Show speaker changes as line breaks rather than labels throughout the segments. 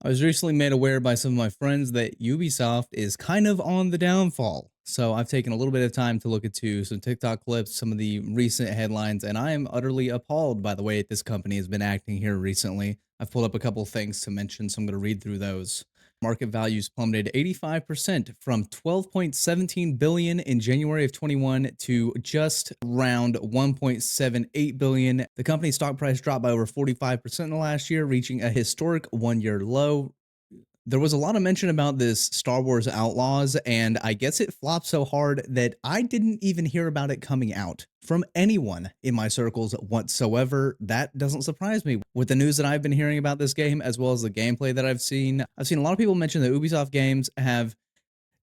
I was recently made aware by some of my friends that Ubisoft is kind of on the downfall. So I've taken a little bit of time to look into some TikTok clips, some of the recent headlines, and I am utterly appalled by the way this company has been acting here recently. I've pulled up a couple of things to mention, so I'm going to read through those. Market values plummeted 85% from 12.17 billion in January of 21 to just around 1.78 billion. The company's stock price dropped by over 45% in the last year, reaching a historic one-year low. There was a lot of mention about this Star Wars Outlaws, and I guess it flopped so hard that I didn't even hear about it coming out from anyone in my circles whatsoever. That doesn't surprise me. With the news that I've been hearing about this game, as well as the gameplay that I've seen a lot of people mention that Ubisoft games have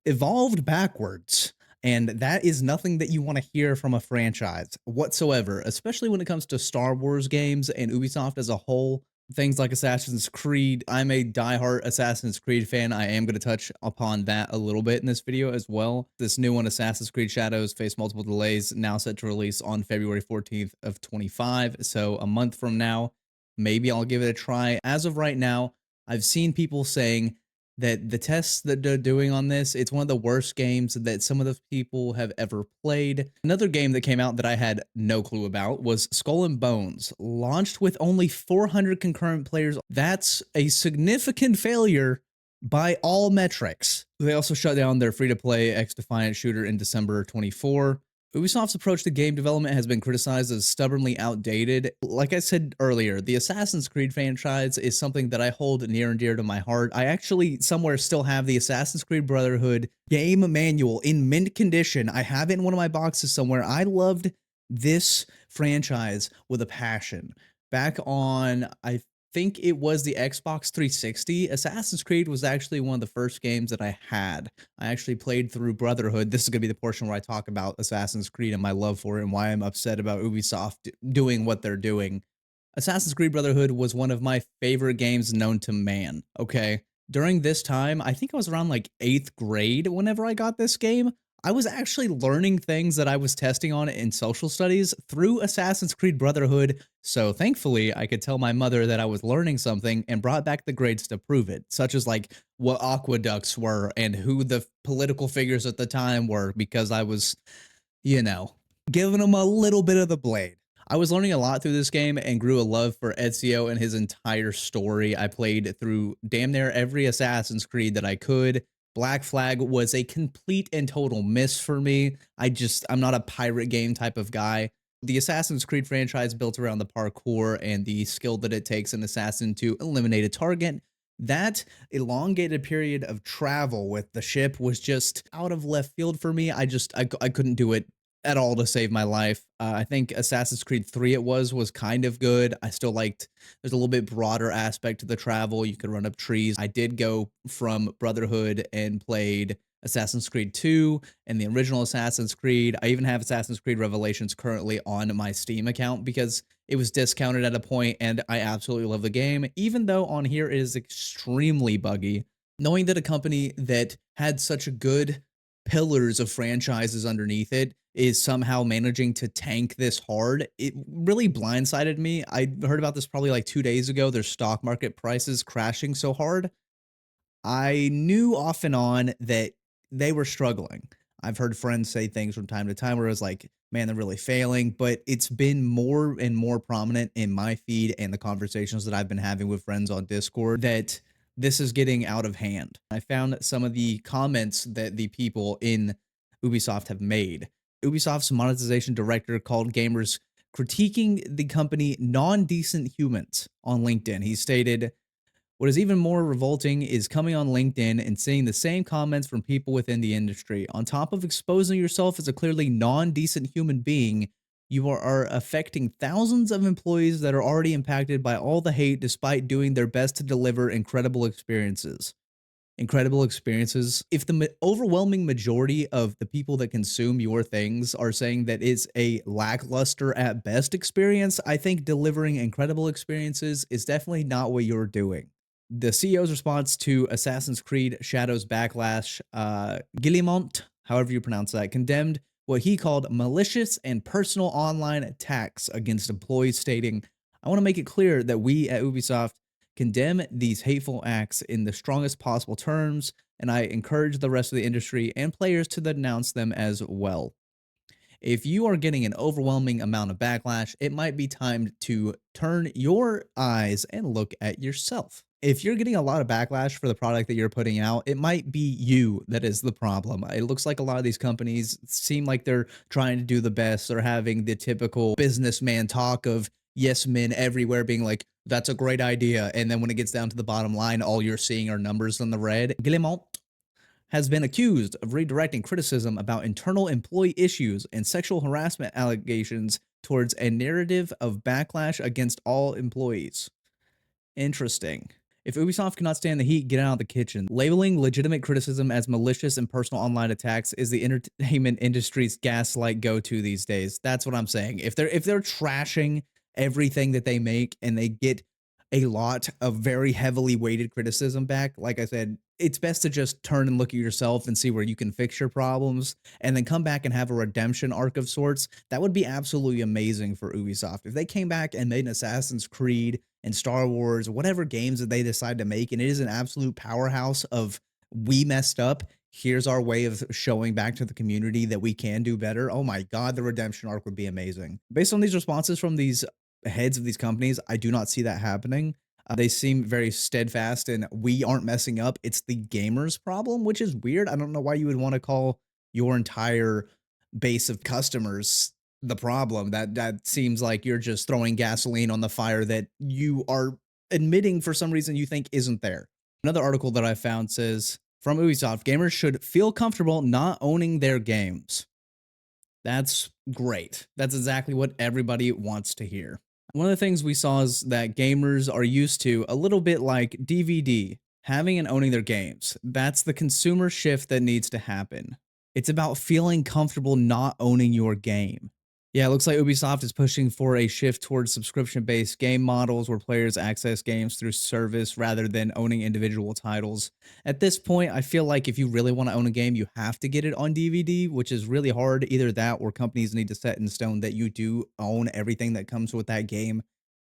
evolved backwards. And that is nothing that you want to hear from a franchise whatsoever, especially when it comes to Star Wars games and Ubisoft as a whole. Things like Assassin's Creed. I'm a diehard Assassin's Creed fan. I am going to touch upon that a little bit in this video as well. This new one, Assassin's Creed Shadows, faced multiple delays, now set to release on February 14th of 25. So a month from now, maybe I'll give it a try. As of right now, I've seen people saying that the tests that they're doing on this, it's one of the worst games that some of the people have ever played. Another game that came out that I had no clue about was Skull and Bones, launched with only 400 concurrent players. That's a significant failure by all metrics. They also shut down their free-to-play X-Defiant shooter in December 24. Ubisoft's approach to game development has been criticized as stubbornly outdated. Like I said earlier, the Assassin's Creed franchise is something that I hold near and dear to my heart. I actually somewhere still have the Assassin's Creed Brotherhood game manual in mint condition. I have it in one of my boxes somewhere. I loved this franchise with a passion. Back on, I think it was the Xbox 360. Assassin's Creed was actually one of the first games that I had. I actually played through Brotherhood. This is going to be the portion where I talk about Assassin's Creed and my love for it and why I'm upset about Ubisoft doing what they're doing. Assassin's Creed Brotherhood was one of my favorite games known to man, okay? During this time, I think I was around like 8th grade whenever I got this game. I was actually learning things that I was testing on in social studies through Assassin's Creed Brotherhood, so thankfully I could tell my mother that I was learning something and brought back the grades to prove it, such as like what aqueducts were and who the political figures at the time were, because I was, you know, giving them a little bit of the blade. I was learning a lot through this game and grew a love for Ezio and his entire story. I played through damn near every Assassin's Creed that I could. Black Flag was a complete and total miss for me. I'm not a pirate game type of guy. The Assassin's Creed franchise built around the parkour and the skill that it takes an assassin to eliminate a target. That elongated period of travel with the ship was just out of left field for me. I couldn't do it at all to save my life. I think Assassin's Creed 3 it was kind of good. I still liked, there's a little bit broader aspect to the travel. You could run up trees. I did go from Brotherhood and played Assassin's Creed 2 and the original Assassin's Creed. I even have Assassin's Creed Revelations currently on my Steam account because it was discounted at a point and I absolutely love the game, even though on here it is extremely buggy. Knowing that a company that had such good pillars of franchises underneath it is somehow managing to tank this hard, it really blindsided me. I heard about this probably like 2 days ago, their stock market prices crashing so hard. I knew off and on that they were struggling. I've heard friends say things from time to time where it was like, man, they're really failing, but it's been more and more prominent in my feed and the conversations that I've been having with friends on Discord that this is getting out of hand. I found some of the comments that the people in Ubisoft have made. Ubisoft's monetization director called gamers critiquing the company non-decent humans on LinkedIn. He stated, "What is even more revolting is coming on LinkedIn and seeing the same comments from people within the industry. On top of exposing yourself as a clearly non-decent human being, you are affecting thousands of employees that are already impacted by all the hate despite doing their best to deliver incredible experiences." Incredible experiences. If the overwhelming majority of the people that consume your things are saying that it's a lackluster at best experience, I think delivering incredible experiences is definitely not what you're doing. The CEO's response to Assassin's Creed Shadows Backlash, Guillemont, however you pronounce that, condemned what he called malicious and personal online attacks against employees, stating, "I want to make it clear that we at Ubisoft condemn these hateful acts in the strongest possible terms, and I encourage the rest of the industry and players to denounce them as well. If you are getting an overwhelming amount of backlash, it might be time to turn your eyes and look at yourself. If you're getting a lot of backlash for the product that you're putting out, it might be you that is the problem. It looks like a lot of these companies seem like they're trying to do the best. They're having the typical businessman talk of yes men everywhere being like, that's a great idea. And then when it gets down to the bottom line, all you're seeing are numbers on the red. Guillemot has been accused of redirecting criticism about internal employee issues and sexual harassment allegations towards a narrative of backlash against all employees. Interesting. If Ubisoft cannot stand the heat, get out of the kitchen. Labeling legitimate criticism as malicious and personal online attacks is the entertainment industry's gaslight go-to these days. That's what I'm saying. If they're trashing everything that they make and they get a lot of very heavily weighted criticism back, like I said, it's best to just turn and look at yourself and see where you can fix your problems and then come back and have a redemption arc of sorts. That would be absolutely amazing for Ubisoft. If they came back and made an Assassin's Creed and Star Wars, whatever games that they decide to make, and it is an absolute powerhouse of we messed up. Here's our way of showing back to the community that we can do better. Oh my God, the redemption arc would be amazing. Based on these responses from these heads of these companies, I do not see that happening. They seem very steadfast and we aren't messing up. It's the gamers' problem, which is weird. I don't know why you would want to call your entire base of customers the problem. That seems like you're just throwing gasoline on the fire that you are admitting for some reason you think isn't there. Another article that I found says from Ubisoft, gamers should feel comfortable not owning their games. That's great. That's exactly what everybody wants to hear. One of the things we saw is that gamers are used to a little bit like DVD, having and owning their games. That's the consumer shift that needs to happen. It's about feeling comfortable not owning your game. Yeah, it looks like Ubisoft is pushing for a shift towards subscription-based game models where players access games through service rather than owning individual titles. At this point, I feel like if you really want to own a game, you have to get it on DVD, which is really hard. Either that or companies need to set in stone that you do own everything that comes with that game.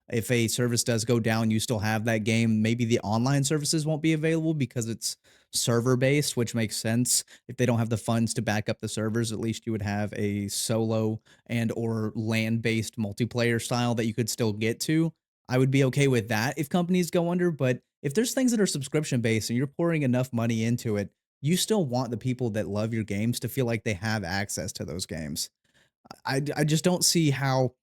If a service does go down, you still have that game. Maybe the online services won't be available because it's server based, which makes sense. If they don't have the funds to back up the servers, at least you would have a solo and or land based multiplayer style that you could still get to. I would be okay with that if companies go under, but if there's things that are subscription based and you're pouring enough money into it, you still want the people that love your games to feel like they have access to those games. I just don't see how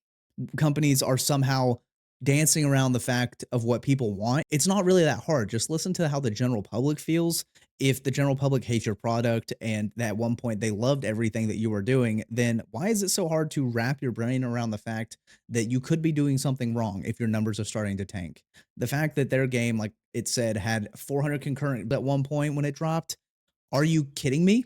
companies are somehow dancing around the fact of what people want. It's not really that hard. Just listen to how the general public feels. If the general public hates your product and at one point they loved everything that you were doing, then why is it so hard to wrap your brain around the fact that you could be doing something wrong if your numbers are starting to tank? The fact that their game, like it said, had 400 concurrent at one point when it dropped. Are you kidding me?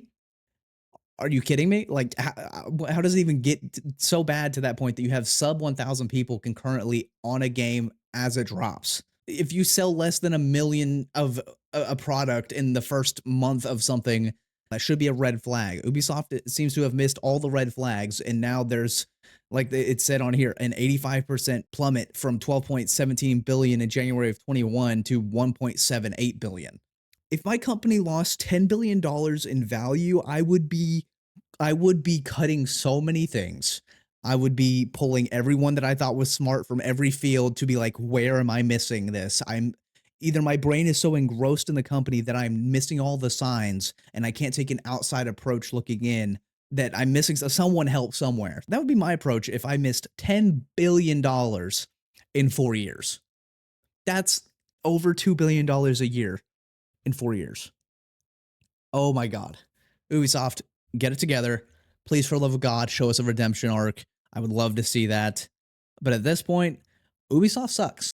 Are you kidding me? Like, how does it even get so bad to that point that you have sub 1,000 people concurrently on a game as it drops? If you sell less than a million of a product in the first month of something, that should be a red flag. Ubisoft seems to have missed all the red flags, and now there's, like it said on here, an 85% plummet from 12.17 billion in January of 21 to 1.78 billion. If my company lost $10 billion in value, I would be cutting so many things. I would be pulling everyone that I thought was smart from every field to be like, where am I missing this? I'm either my brain is so engrossed in the company that I'm missing all the signs and I can't take an outside approach looking in that I'm missing someone help somewhere. That would be my approach if I missed $10 billion in 4 years. That's over $2 billion a year in 4 years. Oh my God. Ubisoft, get it together. Please, for the love of God, show us a redemption arc. I would love to see that. But at this point, Ubisoft sucks.